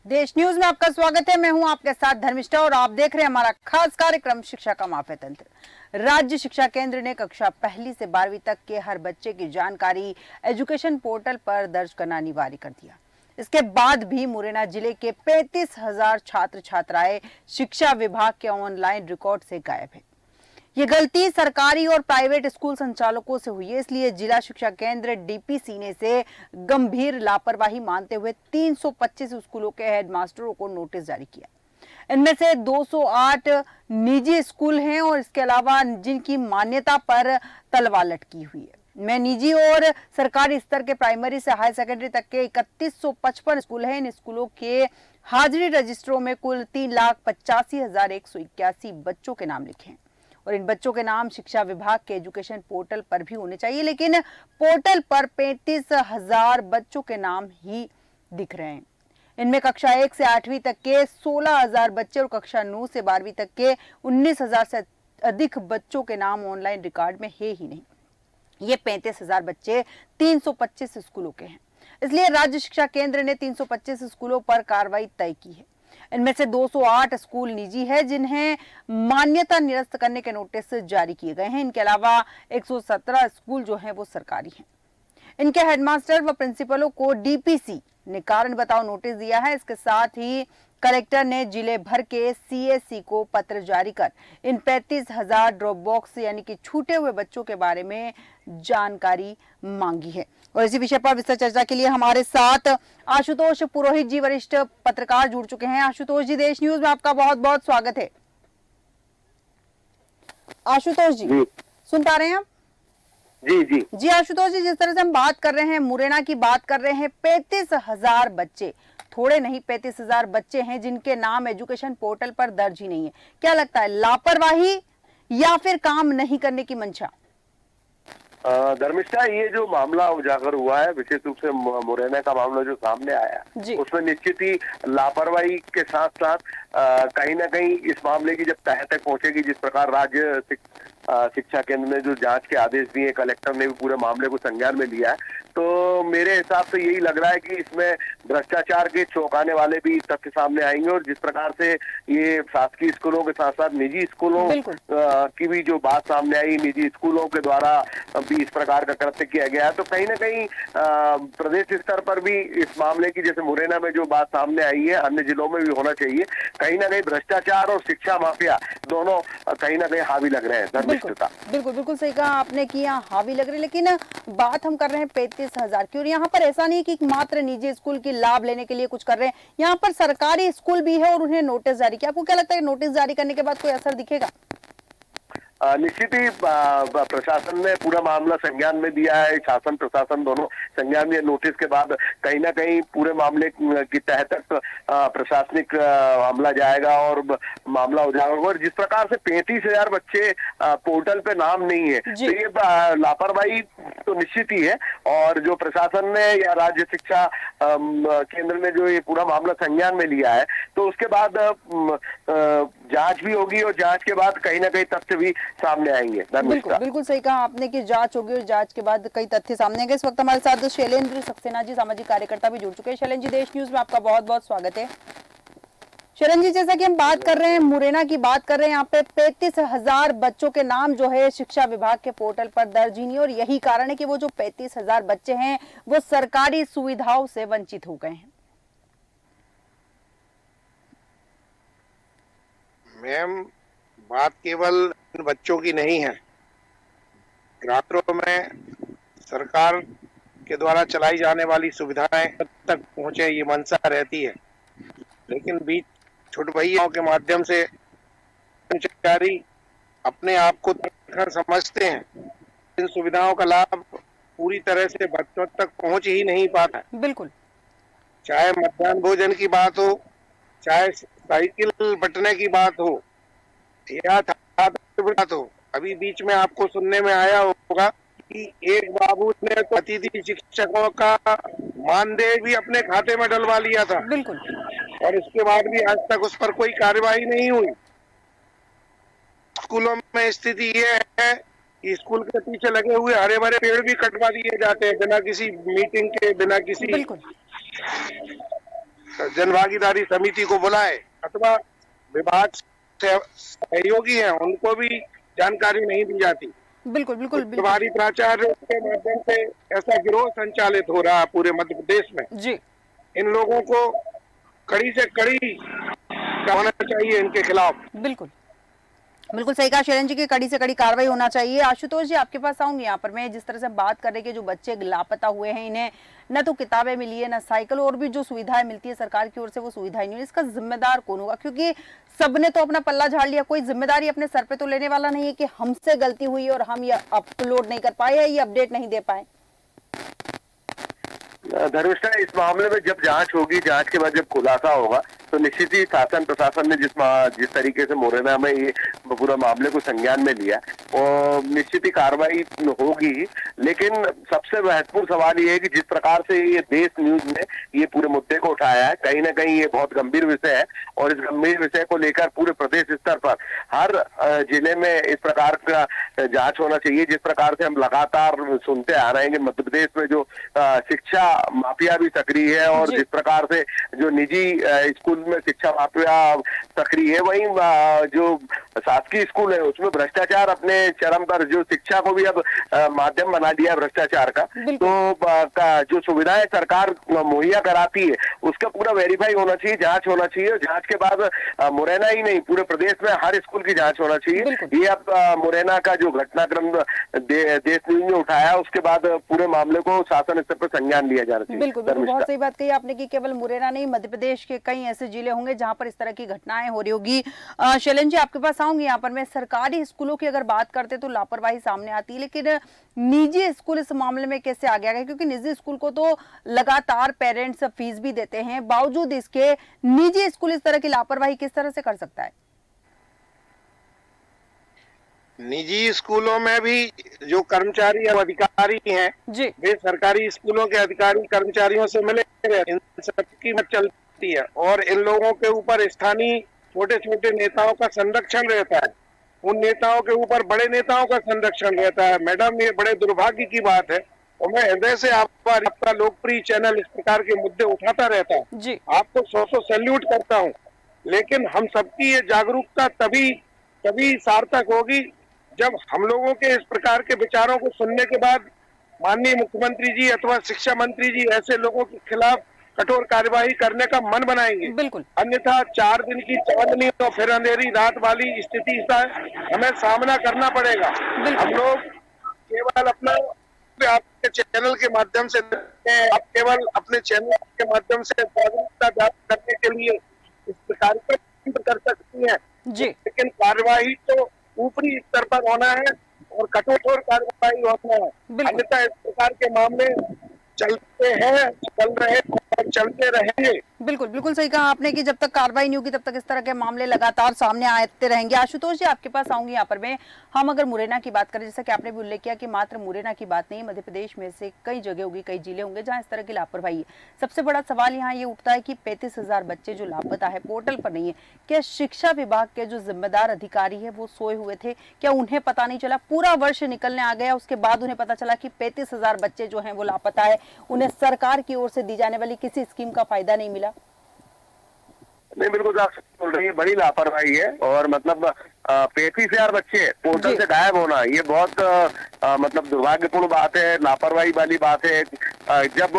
देश न्यूज में आपका स्वागत है। मैं हूं आपके साथ धर्मिष्ठा और आप देख रहे हैं हमारा खास कार्यक्रम शिक्षा का माफिया तंत्र। राज्य शिक्षा केंद्र ने कक्षा 1 से 12वीं तक के हर बच्चे की जानकारी एजुकेशन पोर्टल पर दर्ज करना अनिवार्य कर दिया। इसके बाद भी मुरैना जिले के 35,000 छात्र छात्राएं शिक्षा विभाग के ऑनलाइन रिकॉर्ड से गायब है। ये गलती सरकारी और प्राइवेट स्कूल संचालकों से हुई है, इसलिए जिला शिक्षा केंद्र डीपीसी ने से गंभीर लापरवाही मानते हुए 325 स्कूलों के हेडमास्टरों को नोटिस जारी किया। इनमें से 208 निजी स्कूल हैं और इसके अलावा जिनकी मान्यता पर तलवार लटकी हुई है। में निजी और सरकारी स्तर के प्राइमरी से हाई सेकेंडरी तक के 3155 स्कूल हैं। इन स्कूलों के हाजिरी रजिस्टरों में कुल 3,85,181 बच्चों के नाम लिखे हैं और इन बच्चों के नाम शिक्षा विभाग के एजुकेशन पोर्टल पर भी होने चाहिए, लेकिन पोर्टल पर 35,000 बच्चों के नाम ही दिख रहे हैं। इनमें कक्षा 1 से 8वीं तक के 16,000 बच्चे और कक्षा 9 से 12वीं तक के 19,000 से अधिक बच्चों के नाम ऑनलाइन रिकॉर्ड में है ही नहीं। ये 35,000 बच्चे 325 स्कूलों के हैं, इसलिए राज्य शिक्षा केंद्र ने 325 स्कूलों पर कार्रवाई तय की है। इनमें से 208 स्कूल निजी है जिन्हें मान्यता निरस्त करने के नोटिस जारी किए गए हैं। इनके अलावा 117 स्कूल जो हैं वो सरकारी हैं। इनके हेडमास्टर व प्रिंसिपलों को डीपीसी ने कारण बताओ नोटिस दिया है। इसके साथ ही कलेक्टर ने जिले भर के सीएससी को पत्र जारी कर इन 35,000 ड्रॉप बॉक्स यानी कि छूटे हुए बच्चों के बारे में जानकारी मांगी है। और इसी विषय पर विस्तार चर्चा के लिए हमारे साथ आशुतोष पुरोहित जी वरिष्ठ पत्रकार जुड़ चुके हैं। आशुतोष जी, देश न्यूज में आपका बहुत बहुत स्वागत है। आशुतोष जी सुन पा रहे हैं आप? जी आशुतोष जी, जिस तरह से हम बात कर रहे हैं, मुरैना की बात कर रहे हैं, 35,000 बच्चे, थोड़े नहीं 35,000 बच्चे हैं जिनके नाम एजुकेशन पोर्टल पर दर्ज ही नहीं है। क्या लगता है, लापरवाही या फिर काम नहीं करने की मंशा? धर्मिष्ठा, ये जो मामला उजागर हुआ है, विशेष रूप से मुरैना का मामला जो सामने आया, उसमें निश्चित ही लापरवाही के साथ साथ कहीं ना कहीं इस मामले की जब तह तक पहुंचेगी, जिस प्रकार राज्य शिक्षा केंद्र ने जो जांच के आदेश दिए, कलेक्टर ने भी पूरे मामले को संज्ञान में लिया है, तो मेरे हिसाब से यही लग रहा है कि इसमें भ्रष्टाचार के चौंकाने वाले भी तथ्य सामने आएंगे। और जिस प्रकार से ये शासकीय स्कूलों के साथ साथ निजी स्कूलों की भी जो बात सामने आई, निजी स्कूलों के द्वारा भी इस प्रकार का कृत्य किया गया है, तो कहीं ना कहीं प्रदेश स्तर पर भी इस मामले की, जैसे मुरैना में जो बात सामने आई है, अन्य जिलों में भी होना चाहिए। कहीं ना कहीं भ्रष्टाचार और शिक्षा माफिया दोनों कहीं ना कहीं हावी लग रहे हैं। बिल्कुल सही कहा आपने कि यहाँ हावी लग रहे हैं, लेकिन बात हम कर रहे हैं 35,000 की, और यहाँ पर ऐसा नहीं कि मात्र निजी स्कूल की लाभ लेने के लिए कुछ कर रहे हैं, यहाँ पर सरकारी स्कूल भी है और उन्हें नोटिस जारी किया। आपको क्या लगता है नोटिस जारी करने के बाद कोई असर दिखेगा? निश्चित ही प्रशासन ने पूरा मामला संज्ञान में दिया है, शासन प्रशासन दोनों संज्ञान में। नोटिस के बाद कहीं ना कहीं पूरे मामले की तह तक प्रशासनिक मामला जाएगा और मामला उजागर होगा। और जिस प्रकार से 35,000 बच्चे पोर्टल पे नाम नहीं है, तो ये लापरवाही तो निश्चित ही है। और जो प्रशासन ने या राज्य शिक्षा केंद्र ने जो ये पूरा मामला संज्ञान में लिया है, तो उसके बाद जांच भी होगी और जांच के बाद कहीं ना कहीं तथ्य भी सामने आएंगे। बिल्कुल सही कहा आपने कि जांच होगी और जांच के बाद कई तथ्य सामने आएंगे। इस वक्त हमारे साथ शैलेंद्र सक्सेना जी, सामाजिक कार्यकर्ता, भी जुड़ चुके हैं। शैलेंद्र जी, देश न्यूज में आपका बहुत बहुत स्वागत है। शैलेंद्र जी, जैसा कि हम बात कर रहे हैं, मुरैना की बात कर रहे हैं, यहाँ पे 35,000 बच्चों के नाम जो है शिक्षा विभाग के पोर्टल पर दर्ज ही नहीं, और यही कारण है कि वो जो 35,000 बच्चे हैं वो सरकारी सुविधाओं से वंचित हो गए हैं। मैम, बात केवल बच्चों की नहीं है। रात्रों में सरकार के द्वारा चलाई जाने वाली सुविधाएं तक पहुंचे, ये मंशा रहती है, लेकिन बीच छुटभइयों के माध्यम से कर्मचारी अपने आप को समझते हैं। इन सुविधाओं का लाभ पूरी तरह से बच्चों तक पहुंच ही नहीं पाता। बिल्कुल, चाहे मध्याह्न भोजन की बात हो, चाहे साइकिल बंटने की बात हो, या बात हो। अभी बीच में आपको सुनने में आया होगा कि एक बाबू ने तो अतिथि शिक्षकों का मानदेय भी अपने खाते में डलवा लिया था। बिल्कुल, और इसके बाद भी आज तक उस पर कोई कार्रवाई नहीं हुई। स्कूलों में स्थिति ये है कि स्कूल के पीछे लगे हुए हरे भरे पेड़ भी कटवा दिए जाते हैं बिना किसी मीटिंग के, बिना किसी जनभागीदारी समिति को बुलाए अथवा विभाग से सहयोगी हैं उनको भी जानकारी नहीं दी जाती। बिल्कुल बिल्कुल बिल्कुल प्रभारी प्राचार्य के माध्यम से ऐसा गिरोह संचालित हो रहा है पूरे मध्य प्रदेश में जी। इन लोगों को कड़ी से कड़ी होना चाहिए इनके खिलाफ। बिल्कुल बिल्कुल सही कहा शैलेंद्र जी की, कड़ी से कड़ी कार्रवाई होना चाहिए। आशुतोष जी आपके पास आऊंगी। यहाँ पर मैं जिस तरह से बात कर रही कि जो बच्चे लापता हुए हैं इन्हें न तो किताबें मिली है न साइकिल, और भी जो सुविधाएं मिलती है सरकार की ओर से वो सुविधाएं नहीं है, इसका जिम्मेदार कौन होगा? क्योंकि सबने तो अपना पल्ला झाड़ लिया, कोई जिम्मेदारी अपने सर पे तो लेने वाला नहीं है कि हमसे गलती हुई और हम ये अपलोड नहीं कर पाए या ये अपडेट नहीं दे पाए। धर्मिष्ठा, इस मामले में जब जांच होगी, जांच के बाद जब खुलासा होगा तो निश्चित ही शासन प्रशासन ने जिस तरीके से मुरैना में ये पूरा मामले को संज्ञान में लिया और निश्चित ही कार्रवाई होगी। लेकिन सबसे महत्वपूर्ण सवाल ये है कि जिस प्रकार से ये देश न्यूज ने ये पूरे मुद्दे को उठाया है, कहीं ना कहीं ये बहुत गंभीर विषय है और इस गंभीर विषय को लेकर पूरे प्रदेश स्तर पर हर जिले में इस प्रकार का जांच होना चाहिए। जिस प्रकार से हम लगातार सुनते आ रहे हैं कि मध्य प्रदेश में जो शिक्षा माफिया भी सक्रिय है और जिस प्रकार से जो निजी स्कूल में शिक्षा माफिया सक्रिय है, वहीं जो शासकीय स्कूल है उसमें भ्रष्टाचार अपने चरम पर, जो शिक्षा को भी अब माध्यम बना दिया है भ्रष्टाचार का। तो जो सुविधाएं सरकार मुहैया कराती है उसका पूरा वेरीफाई होना चाहिए, जांच होना चाहिए और जांच के बाद मुरैना ही नहीं पूरे प्रदेश में हर स्कूल की जांच होना चाहिए। ये अब मुरैना का जो घटनाक्रम देश न्यूज ने उठाया उसके बाद पूरे मामले को शासन स्तर पर संज्ञान लिया जा रहा है। बिल्कुल बिल्कुल बहुत सही बात कही आपने कि केवल मुरैना नहीं, मध्य प्रदेश के कई ऐसे जिले होंगे जहां पर इस तरह की घटनाएं हो रही होगी। शैलेंद्र जी आपके पास आऊंगी। यहाँ पर मैं सरकारी स्कूलों की अगर बात करते तो लापरवाही सामने आती है, लेकिन निजी स्कूल इस मामले में कैसे आगे आ गए? क्योंकि निजी स्कूल को तो लगातार पेरेंट्स फीस भी देते हैं, बावजूद इसके निजी स्कूल इस तरह की लापरवाही किस तरह से कर सकता है? निजी स्कूलों में भी जो कर्मचारी या अधिकारी हैं वे सरकारी स्कूलों के अधिकारी कर्मचारियों से मिले, इन सबकी मत चलती है और इन लोगों के ऊपर स्थानीय छोटे छोटे नेताओं का संरक्षण रहता है, उन नेताओं के ऊपर बड़े नेताओं का संरक्षण रहता है। मैडम, ये बड़े दुर्भाग्य की बात है और मैं हृदय से आपका लोकप्रिय चैनल इस प्रकार के मुद्दे उठाता रहता हूँ, आपको 100 सैल्यूट करता हूँ। लेकिन हम सबकी ये जागरूकता तभी सार्थक होगी जब हम लोगों के इस प्रकार के विचारों को सुनने के बाद माननीय मुख्यमंत्री जी अथवा शिक्षा मंत्री जी ऐसे लोगों के खिलाफ कठोर कार्यवाही करने का मन बनाएंगे। अन्यथा 4 दिन की चांदनी और फिर अंधेरी रात वाली स्थिति का हमें सामना करना पड़ेगा। हम लोग केवल आपके चैनल के माध्यम से, आप केवल अपने चैनल के माध्यम से जागरूकता करने के लिए इस कार्यक्रम कर सकती है, लेकिन कार्यवाही तो ऊपरी स्तर पर होना है और कठोर कार्रवाई होना है। अन्यथा इस प्रकार के मामले चलते हैं, चल रहे और चलते रहेंगे। बिल्कुल बिल्कुल सही कहा आपने कि जब तक कार्रवाई नहीं होगी तब तक इस तरह के मामले लगातार सामने आते रहेंगे। आशुतोष जी आपके पास आऊंगी। यहाँ पर मैं हम अगर मुरैना की बात करें, जैसा कि आपने भी उल्लेख किया कि मात्र मुरैना की बात नहीं, मध्य प्रदेश में से कई जगह होगी, कई जिले होंगे जहाँ इस तरह की लापरवाही है। सबसे बड़ा सवाल यहाँ ये उठता है कि 35,000 बच्चे जो लापता है, पोर्टल पर नहीं है, क्या शिक्षा विभाग के जो जिम्मेदार अधिकारी है वो सोए हुए थे? क्या उन्हें पता नहीं चला? पूरा वर्ष निकलने आ गया, उसके बाद उन्हें पता चला कि 35,000 बच्चे जो है वो लापता है, उन्हें सरकार की ओर से दी जाने वाली किसी स्कीम का फायदा नहीं मिला? नहीं, बिल्कुल आप बोल रही है, बड़ी लापरवाही है और मतलब 35,000 बच्चे पोर्टल से गायब होना ये बहुत मतलब दुर्भाग्यपूर्ण बात है, लापरवाही वाली बात है। जब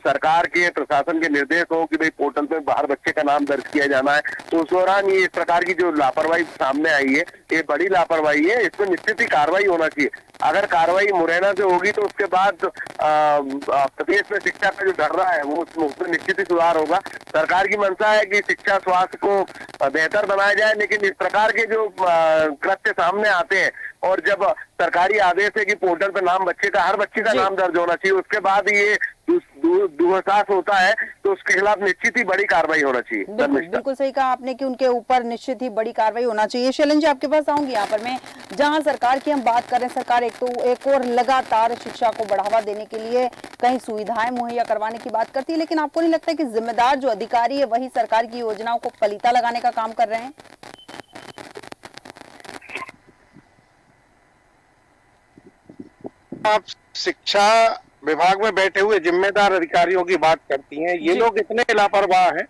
सरकार के प्रशासन के निर्देश हो कि भाई पोर्टल पे बाहर बच्चे का नाम दर्ज किया जाना है, तो उस दौरान ये इस प्रकार की जो लापरवाही सामने आई है ये बड़ी लापरवाही है। इसमें निश्चित ही कार्रवाई होना चाहिए। अगर कार्रवाई मुरैना से होगी तो उसके बाद प्रदेश में शिक्षा का जो डर रहा है वो उसमें निश्चित ही सुधार होगा। सरकार की मंशा है कि शिक्षा स्वास्थ्य को बेहतर बनाया जाए, लेकिन इस प्रकार के जो कृत्य सामने आते हैं और जब सरकारी आदेश है कि पोर्टल पे नाम बच्चे का, हर बच्चे का नाम दर्ज होना चाहिए, उसके बाद ये दुर्साहस होता है तो उसके खिलाफ निश्चित ही बड़ी कार्रवाई होना चाहिए। बिल्कुल सही कहा आपने कि उनके ऊपर निश्चित ही बड़ी कार्रवाई होना चाहिए। शैलेंद्र जी आपके पास आऊंगी। यहाँ पर मैं जहाँ सरकार की हम बात करें, सरकार एक और लगातार शिक्षा को बढ़ावा देने के लिए कई सुविधाएं मुहैया करवाने की बात करती है, लेकिन आपको नहीं लगता कि जिम्मेदार जो अधिकारी है वही सरकार की योजनाओं को फलीता लगाने का काम कर रहे हैं? आप शिक्षा विभाग में बैठे हुए जिम्मेदार अधिकारियों की बात करती हैं। ये लोग इतने लापरवाह हैं।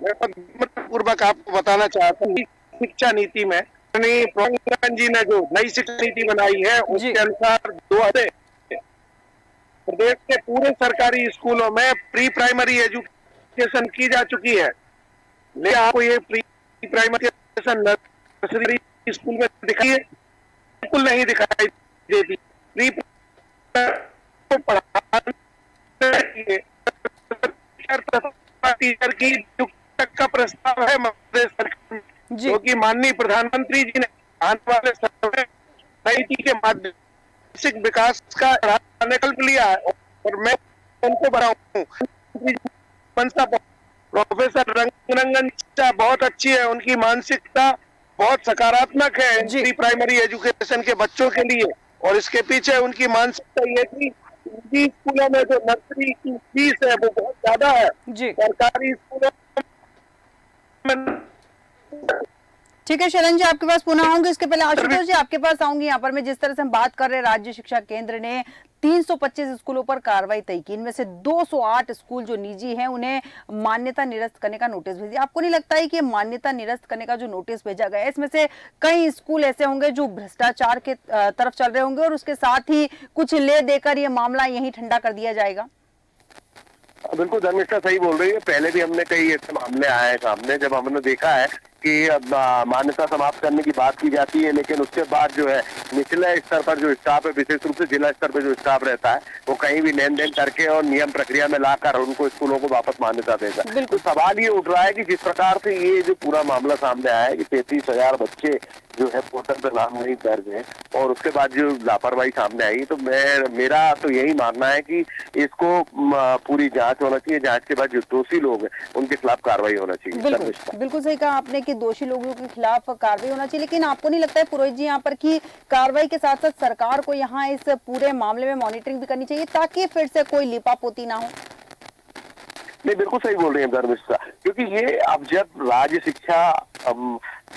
मैं पूर्वक आपको बताना चाहता हूँ, शिक्षा नीति में जी ने जो नई शिक्षा नीति बनाई है उसके अनुसार 2000 प्रदेश के पूरे सरकारी स्कूलों में प्री प्राइमरी एजुकेशन की जा चुकी है। लेकिन आपको ये pre primary education nursery school में दिखाई है? बिल्कुल नहीं दिखाई देती। प्री टीचर की नियुक्ति का प्रस्ताव है मध्य सरकार, जो कि माननीय प्रधानमंत्री जी ने आने वाले समय नीति के माध्यम से विकास का संकल्प लिया है। और मैं उनको बताऊं, प्रोफेसर रंगरंगन बहुत अच्छी है, उनकी मानसिकता बहुत सकारात्मक है प्री प्राइमरी एजुकेशन के बच्चों के लिए। और इसके पीछे उनकी मानसिकता ये थी, स्कूलों में जो नर्सरी की फीस है वो बहुत ज्यादा है। सरकारी स्कूलों में। ठीक है शैलन जी, आपके पास पुनः आऊंगी। इसके पहले आशुतोष जी आपके पास आऊंगी। यहाँ पर मैं जिस तरह से हम बात कर रहे हैं, राज्य शिक्षा केंद्र ने 325 स्कूलों पर कार्रवाई तय की। इनमें से 208 स्कूल जो निजी हैं उन्हें मान्यता निरस्त करने का नोटिस भेज दिया। आपको नहीं लगता है कि मान्यता निरस्त करने का जो नोटिस भेजा गया है, इसमें से कई स्कूल ऐसे होंगे जो भ्रष्टाचार के तरफ चल रहे होंगे और उसके साथ ही कुछ ले देकर ये मामला यहीं ठंडा कर दिया जाएगा? बिल्कुल धर्मिष्ठा सही बोल रही है। पहले भी हमने कई ऐसे मामले आए हैं सामने, जब हमने देखा है कि मान्यता समाप्त करने की बात की जाती है, लेकिन उसके बाद जो है निचले स्तर पर जो स्टाफ है, विशेष रूप से जिला स्तर पर जो स्टाफ रहता है, वो कहीं भी लेन देन करके और नियम प्रक्रिया में लाकर उनको स्कूलों को वापस मान्यता देगा। तो सवाल ये उठ रहा है कि जिस प्रकार से ये जो पूरा मामला सामने आया है कि 33,000 बच्चे जो है पोर्टल पर नाम नहीं दर्ज है और उसके बाद जो लापरवाही सामने आई, तो मेरा तो यही मानना है कि इसको पूरी जांच होना चाहिए। जांच के बाद जो दोषी लोग हैं उनके खिलाफ कार्रवाई होना चाहिए। बिल्कुल सही कहा आपने कि दोषी लोगों के खिलाफ कार्रवाई होना चाहिए। लेकिन आपको नहीं लगता है पुरोहित जी यहाँ पर कि कार्रवाई के साथ साथ सरकार को यहाँ इस पूरे मामले में मॉनिटरिंग भी करनी चाहिए ताकि फिर से कोई लिपापोती ना हो? नहीं, बिल्कुल सही बोल रहे हैं धर्मिष्ठा, क्योंकि ये अब जब राज्य शिक्षा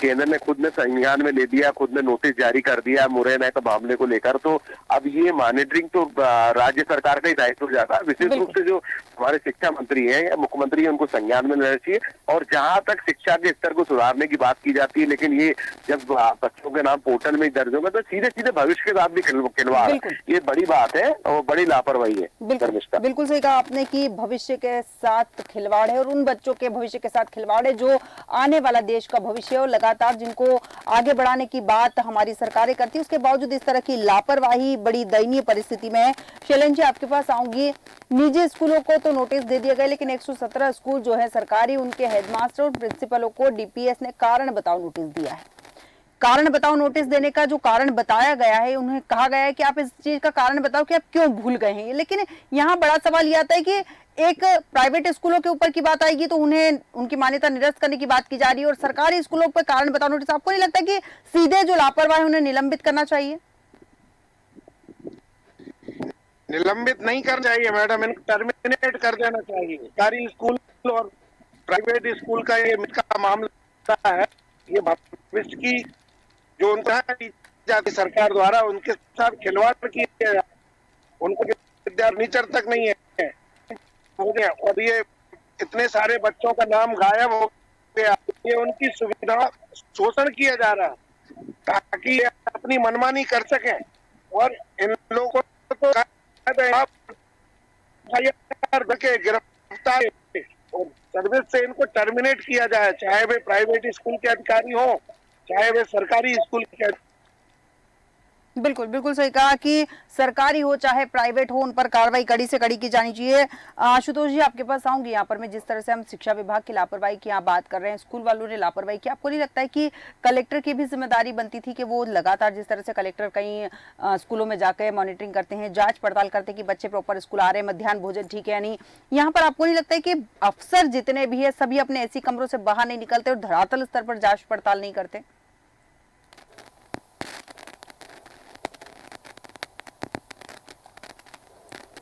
केंद्र ने खुद ने संज्ञान में ले दिया, खुद ने नोटिस जारी कर दिया मुरैना के मामले को लेकर, तो अब ये मॉनिटरिंग तो राज्य सरकार का ही दायित्व हो जाता है। विशेष रूप से जो हमारे शिक्षा मंत्री हैं या मुख्यमंत्री हैं, उनको संज्ञान में लेना चाहिए। और जहां तक शिक्षा के स्तर को सुधारने की बात की जाती है, लेकिन ये जब बच्चों के नाम पोर्टल में दर्ज होगा तो सीधे सीधे भविष्य के साथ भी खिलवाड़, ये बड़ी बात है और बड़ी लापरवाही है। बिल्कुल सही कहा आपने कि भविष्य के साथ खिलवाड़ है और उन बच्चों के भविष्य के साथ खिलवाड़ है जो आने वाला देश का भविष्य और लगातार जिनको आगे बढ़ाने की बात हमारी सरकारें करती है, उसके बावजूद इस तरह की लापरवाही बड़ी दयनीय परिस्थिति में है। शैलन जी आपके पास आऊंगी। निजी स्कूलों को तो नोटिस दे दिया गया, लेकिन 117 स्कूल जो है सरकारी, उनके हेडमास्टर और प्रिंसिपलों को डीपीएस ने कारण बताओ नोटिस दिया है। कारण बताओ नोटिस देने का जो कारण बताया गया है, उन्हें कहा गया है कि आप इस चीज का कारण बताओ कि आप क्यों भूल गए हैं। लेकिन यहाँ बड़ा सवाल यह आता है कि एक प्राइवेट स्कूलों के ऊपर की बात आएगी तो उन्हें उनकी मान्यता निरस्त करने की बात की जा रही है और सरकारी स्कूलों पर कारण बताओ नोटिस। आपको नहीं लगता कि सीधे जो लापरवाही उन्हें निलंबित करना चाहिए? निलंबित नहीं करना चाहिए मैडम, इनको टर्मिनेट कर देना चाहिए। सरकारी स्कूल और प्राइवेट स्कूल का ये का मामला है, ये भविष्य की जो उनका जाती सरकार द्वारा उनके साथ खिलवाड़ किया गया, उनको विद्यार्थी नीचर तक नहीं है हो गया और ये इतने सारे बच्चों का नाम गायब हो गया। ये उनकी सुविधा शोषण किया जा रहा है ताकि अपनी मनमानी कर सके। और इन लोगों को गिरफ्तार और सर्विस से इनको टर्मिनेट किया जाए, चाहे वे प्राइवेट स्कूल के अधिकारी हो चाहे वे सरकारी स्कूल के। बिल्कुल सही कहा कि सरकारी हो चाहे प्राइवेट हो, उन पर कार्रवाई कड़ी से कड़ी की जानी चाहिए। आशुतोष जी आपके पास आऊंगी। यहाँ पर मैं जिस तरह से हम शिक्षा विभाग की लापरवाही की यहाँ बात कर रहे हैं, स्कूल वालों ने लापरवाही की, आपको नहीं लगता है कि कलेक्टर की भी जिम्मेदारी बनती थी कि वो लगातार जिस तरह से कलेक्टर कई स्कूलों में जाकर मॉनिटरिंग करते हैं, जांच पड़ताल करते हैं कि बच्चे प्रॉपर स्कूल आ रहे हैं, मध्याह्न भोजन ठीक है या नहीं। यहाँ पर आपको नहीं लगता है कि अफसर जितने भी है सभी अपने ऐसी कमरों से बाहर नहीं निकलते और धरातल स्तर पर जांच पड़ताल नहीं करते?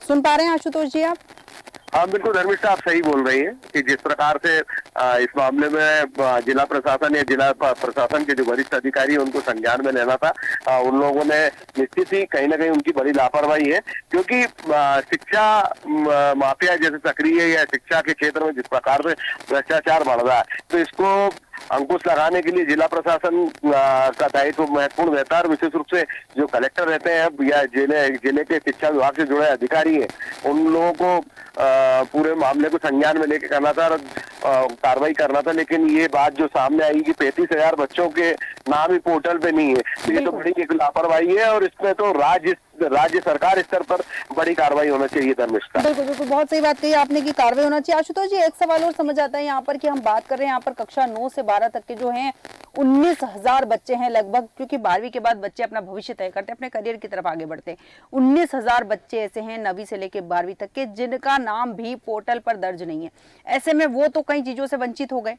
सुन पा रहे हैं आशुतोष जी आप? हाँ बिल्कुल धर्मिष्ठा, आप सही बोल रही हैं कि जिस प्रकार से इस मामले में जिला प्रशासन या जिला प्रशासन के जो वरिष्ठ अधिकारी है उनको संज्ञान में लेना था। उन लोगों ने निश्चित ही कहीं ना कहीं उनकी बड़ी लापरवाही है, क्योंकि शिक्षा माफिया जैसे सक्रिय है या शिक्षा के क्षेत्र में जिस प्रकार से भ्रष्टाचार बढ़ रहा है, तो इसको अंकुश लगाने के लिए जिला प्रशासन का दायित्व महत्वपूर्ण रहता है। और विशेष रूप से जो कलेक्टर रहते हैं या जिले के शिक्षा विभाग से जुड़े अधिकारी हैं, उन लोगों को पूरे मामले को संज्ञान में लेके करना था और कार्रवाई करना था। लेकिन ये बात जो सामने आई कि 35,000 बच्चों के नाम ही पोर्टल पे नहीं है, तो ये तो बड़ी एक लापरवाही है और इसमें तो राज्य सरकार स्तर पर बड़ी कार्रवाई होना चाहिए। धर्मिष्ठा, बिल्कुल बिल्कुल, बहुत सही बात कही आपने कि कार्रवाई होना चाहिए। आशुतोष जी, एक सवाल और समझ आता है यहाँ पर कि हम बात कर रहे हैं यहाँ पर कक्षा 9 से 12 तक के जो हैं 19,000 बच्चे हैं लगभग, क्योंकि 12वीं के बाद बच्चे अपना भविष्य तय करते हैं, अपने करियर की तरफ आगे बढ़ते हैं। 19,000 बच्चे ऐसे हैं 9वीं से लेकर 12वीं तक के जिनका नाम भी पोर्टल पर दर्ज नहीं है। ऐसे में वो तो कई चीजों से वंचित हो गए।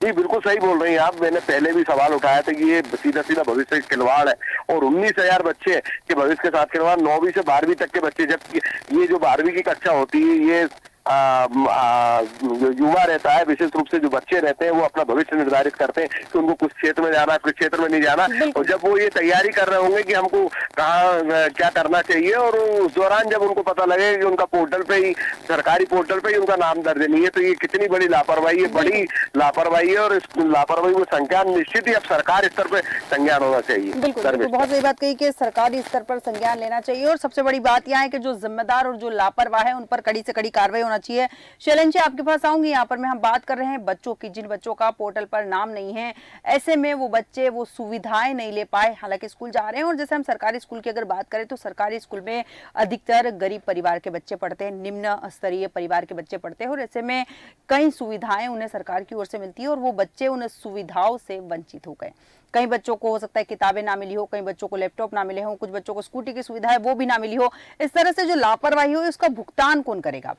जी बिल्कुल सही बोल रही हैं आप। मैंने पहले भी सवाल उठाया था कि ये सीधा सीधा भविष्य का खिलवाड़ है और 19,000 बच्चे के भविष्य के साथ खिलवाड़। 9वीं से 12वीं तक के बच्चे, जबकि ये जो 12वीं की कक्षा होती है, ये युवा रहता है, विशेष रूप से जो बच्चे रहते हैं वो अपना भविष्य निर्धारित करते हैं कि उनको कुछ क्षेत्र में जाना, कुछ क्षेत्र में नहीं जाना। और जब वो ये तैयारी कर रहे होंगे कि हमको कहाँ क्या करना चाहिए, और उस दौरान जब उनको पता लगेगा कि उनका पोर्टल पे ही, सरकारी पोर्टल पे ही उनका नाम दर्ज नहीं है, तो ये कितनी बड़ी लापरवाही है, बड़ी लापरवाही है। और इस लापरवाही को संज्ञान निश्चित ही अब सरकार स्तर पर संज्ञान होना चाहिए। बिल्कुल, बहुत सही बात कही कि सरकारी स्तर पर संज्ञान लेना चाहिए। और सबसे बड़ी बात यह है कि जो जिम्मेदार और जो लापरवाह है उन पर कड़ी से कड़ी कार्रवाई होना चाहिए। शैलेंद्र जी, आपके पास आऊंगी। यहाँ पर मैं हम बात कर रहे हैं बच्चों की, जिन बच्चों का पोर्टल पर नाम नहीं है, ऐसे में वो बच्चे वो सुविधाएं नहीं ले पाए, हालांकि स्कूल जा रहे हैं। और जैसे हम सरकारी स्कूल की अगर बात करें तो सरकारी स्कूल में अधिकतर गरीब परिवार के बच्चे पढ़ते हैं, निम्न स्तरीय परिवार के बच्चे पढ़ते हैं, और ऐसे में कई सुविधाएं उन्हें सरकार की ओर से मिलती है और वो बच्चे उन सुविधाओं से वंचित हो गए। कई बच्चों को हो सकता है किताबें ना मिली हो, कई बच्चों को लैपटॉप ना मिले हो, कुछ बच्चों को स्कूटी की सुविधा है वो भी ना मिली हो। इस तरह से जो लापरवाही हो उसका भुगतान कौन करेगा?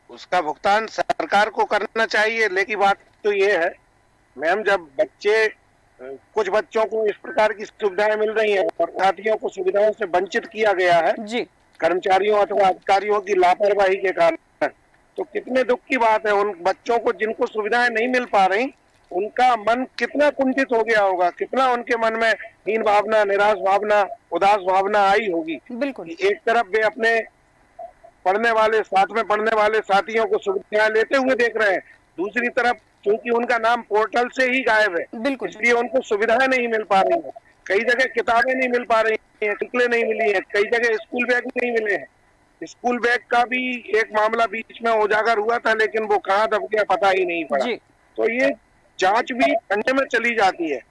उसका भुगतान सरकार को करना चाहिए। लेकिन बात तो ये है मैम, जब कुछ बच्चों को इस प्रकार की सुविधाएं मिल रही हैं और साथियों को सुविधाओं से वंचित किया गया है जी, कर्मचारियों अथवा अधिकारियों की लापरवाही के कारण, तो कितने दुख की बात है। उन बच्चों को जिनको सुविधाएं नहीं मिल पा रही, उनका मन कितना कुंठित हो गया होगा, कितना उनके मन में हीन भावना, निराश भावना, उदास भावना आई होगी। बिल्कुल, एक तरफ वे अपने साथ में पढ़ने वाले साथियों को सुविधाएं लेते हुए देख रहे हैं, दूसरी तरफ क्योंकि उनका नाम पोर्टल से ही गायब है, बिल्कुल, इसलिए उनको सुविधाएं नहीं मिल पा रही है। कई जगह किताबें नहीं मिल पा रही हैं, टिकलें नहीं मिली हैं, कई जगह स्कूल बैग नहीं मिले हैं। स्कूल बैग का भी एक मामला बीच में उजागर हुआ था, लेकिन वो कहाँ दब गया पता ही नहीं पड़ा। तो ये जांच भी ठंडे में चली जाती है।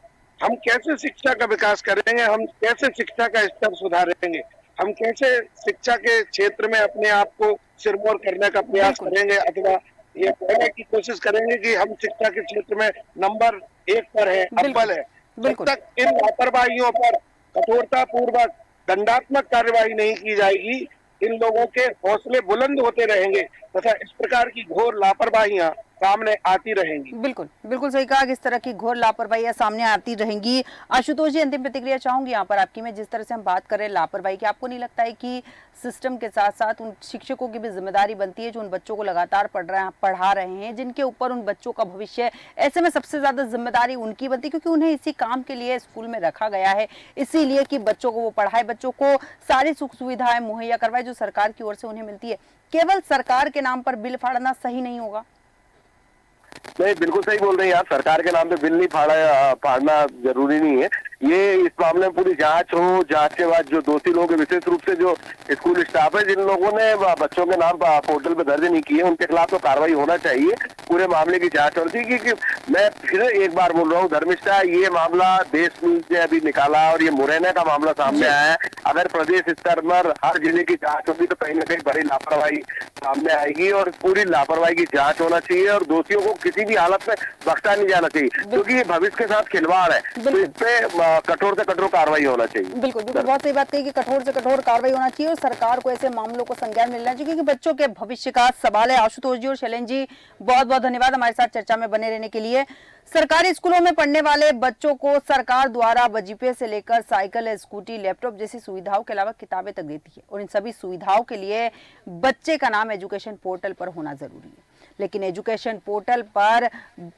हम कैसे शिक्षा का विकास करेंगे, हम कैसे शिक्षा का स्तर सुधारेंगे, हम कैसे शिक्षा के क्षेत्र में अपने आप को सिरमौर करने का प्रयास करेंगे अथवा ये कहने की कोशिश करेंगे कि हम शिक्षा के क्षेत्र में नंबर 1 पर है, अव्वल है। जब तक इन लापरवाहियों पर कठोरता पूर्वक दंडात्मक कार्यवाही नहीं की जाएगी, इन लोगों के हौसले बुलंद होते रहेंगे तथा इस प्रकार की घोर लापरवाहियां सामने आती रहेंगी। बिल्कुल बिल्कुल सही कहा कि इस तरह की घोर लापरवाहियां सामने आती रहेंगी। आशुतोष जी, अंतिम प्रतिक्रिया चाहूंगी यहाँ पर आपकी। मैं जिस तरह से हम बात कर रहे हैं लापरवाही की, आपको नहीं लगता है कि सिस्टम के साथ साथ उन शिक्षकों की भी जिम्मेदारी बनती है जो उन बच्चों को लगातार पढ़ा रहे हैं, जिनके ऊपर उन बच्चों का भविष्य है? ऐसे में सबसे ज्यादा जिम्मेदारी उनकी बनती है, क्योंकि उन्हें इसी काम के लिए स्कूल में रखा गया है, इसीलिए कि बच्चों को वो पढ़ाए, बच्चों को सारी सुख सुविधाएं मुहैया करवाए जो सरकार की ओर से उन्हें मिलती है। केवल सरकार के नाम पर बिल फाड़ना सही नहीं होगा। नहीं, बिल्कुल सही बोल रही हैं आप। सरकार के नाम पे बिल नहीं फाड़ना जरूरी नहीं है। ये इस मामले में पूरी जांच हो, जांच के बाद जो दोषी लोग, विशेष रूप से जो स्कूल स्टाफ है जिन लोगों ने बच्चों के नाम पोर्टल पे दर्ज नहीं किए, उनके खिलाफ तो कार्रवाई होना चाहिए। पूरे मामले की जांच होनी चाहिए। क्योंकि मैं फिर एक बार बोल रहा हूँ धर्मिष्ठा, ये मामला देश न्यूज ने अभी निकाला और ये मुरैना का मामला सामने आया है। अगर प्रदेश स्तर पर हर जिले की जांच होगी तो कहीं ना कहीं बड़ी लापरवाही सामने आएगी और पूरी लापरवाही की जांच होना चाहिए और दोषियों को किसी भी हालत में बख्शा नहीं जाना चाहिए, क्योंकि ये भविष्य के साथ खिलवाड़ है। तो इस पे कठोर से कठोर कार्रवाई होना चाहिए। बिल्कुल बिल्कुल, बहुत सही बात कही कि कठोर से कठोर कार्रवाई होना चाहिए और सरकार को ऐसे मामलों को संज्ञान मिलना चाहिए, क्योंकि बच्चों के भविष्य का सवाल है। आशुतोष जी और शैलेन जी, बहुत बहुत धन्यवाद हमारे साथ चर्चा में बने रहने के लिए। सरकारी स्कूलों में पढ़ने वाले बच्चों को सरकार द्वारा वजीफे से लेकर साइकिल, स्कूटी, लैपटॉप जैसी सुविधाओं के अलावा किताबें तक देती है, और इन सभी सुविधाओं के लिए बच्चे का नाम एजुकेशन पोर्टल पर होना जरूरी है। लेकिन एजुकेशन पोर्टल पर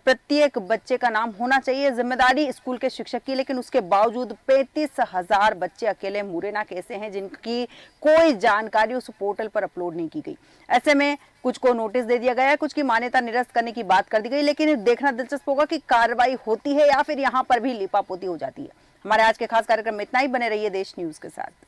प्रत्येक बच्चे का नाम होना चाहिए, जिम्मेदारी स्कूल के शिक्षक की, लेकिन उसके बावजूद 35,000 बच्चे अकेले मुरैना के ऐसे हैं जिनकी कोई जानकारी उस पोर्टल पर अपलोड नहीं की गई। ऐसे में कुछ को नोटिस दे दिया गया है, कुछ की मान्यता निरस्त करने की बात कर दी गई, लेकिन देखना दिलचस्प होगा कि कार्रवाई होती है या फिर यहाँ पर भी लीपापोती हो जाती है। हमारे आज के खास कार्यक्रम में इतना ही। बने रहिए देश न्यूज के साथ।